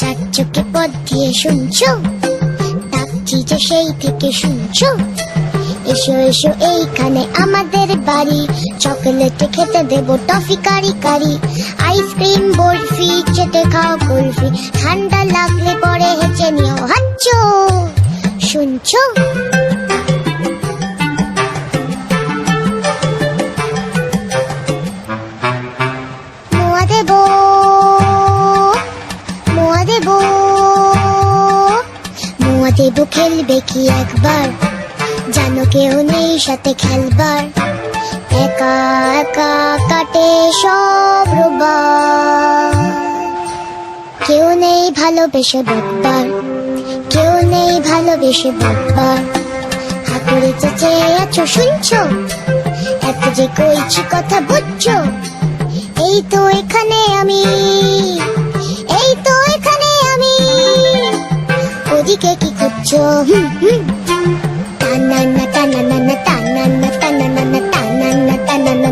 যার চোখে পথ দিয়ে শুনছো, ডাকছি যে সেই থেকে শুনছো। এসো এসো এইখানে আমাদের বাড়ি, চকলেটে খেতে দেবো টফি কারি কারি। আইসক্রিম বরফি চেটে খাও কুলফি, ঠান্ডা লাগলে পরে হেঁচে নিও হাঁচো। শুনছো? মোয়া দেবো, মোয়া দেবো, মোয়া দেবো, খেলবে কি একবার? জানো কেউ নেই সাথে খেলবার, একা একা কাটে সব রোববার। কেউ নেই ভালোবেসে বকবার, কেউ নেই ভালোবেসে বকবার। হাতুড়ে চেঁচে আছো শুনছো, এত যে কইছি কথা বুঝছো। এই তো এখানে আমি, এই তো এখানে আমি, ওদিকে কি খুঁজছো? টানানা টানানা টানানা টানানা টানানা টানানা, টানানা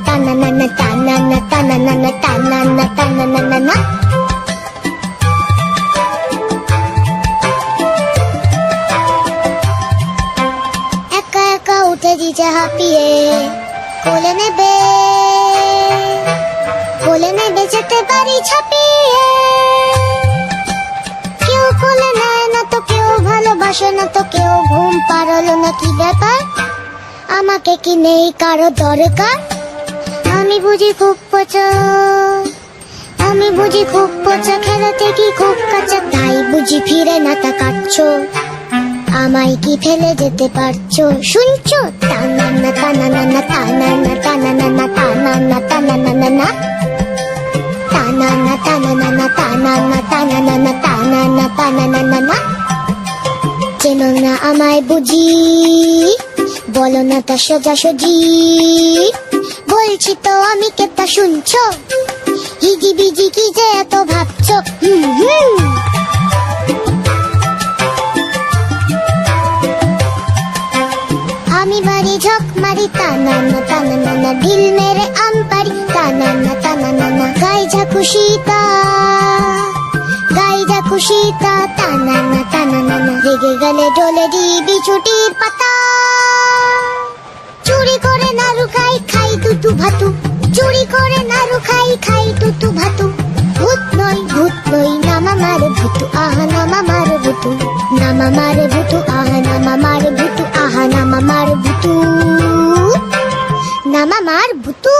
টানানা টানানা টানানা টানানা টানানা। একা একা উঠে দিছে হাঁপিয়ে, কোলে নেবে, কোলে নেবে যেতে পারি ছাপিয়ে। কেউ কোলে নেয় না তো, কেউ ভালোবাসে না তো, কেউ ঘুম পারলো না। কি ব্যাপার? আমাকে কি নেই কারো দরকার? আমি বুঝি খুব পচা, আমি বুঝি খুব পচা, খেলাতে কি খুব কাঁচা, তাই বুঝি ফিরে না তাকাচ্ছো। আমায় কি ফেলে যেতে পারছো? শুনছো? টানানা টানানা টানানা টানানা টানানা টানানা, টানানা টানানা টানানা টানানা টানানা টানানা। চেনো না আমায় বুঝি, বলো না তা সোজাসুজি, বলছি তো আমি কে তা শুনছো? হিজি বিজি কি যে এত ভাবছো? আমি বাড়ি ঝক মারি, টানানা টানানা, ঢিল মেরে আম পারি, টানানা টানানা। গাই যা খুশিতা, গাই যা খুশিতা, টানানা টানানা। রেগে গেলে ডলে দিবি ছুটির পাতা, চুরি করে নাড়ু খাই, খাই দুটু ভাতু, চুরি করে নাড়ু খাই, খাই দুটু ভাতু। ভূত নই নামা মারে ভূতু, আহা নামা মারে ভূতু, নামা মারে ভূতু, আহা নামা মারে ভূতু, আহা নামা মারে ভূতু, নামা মার ভূতু।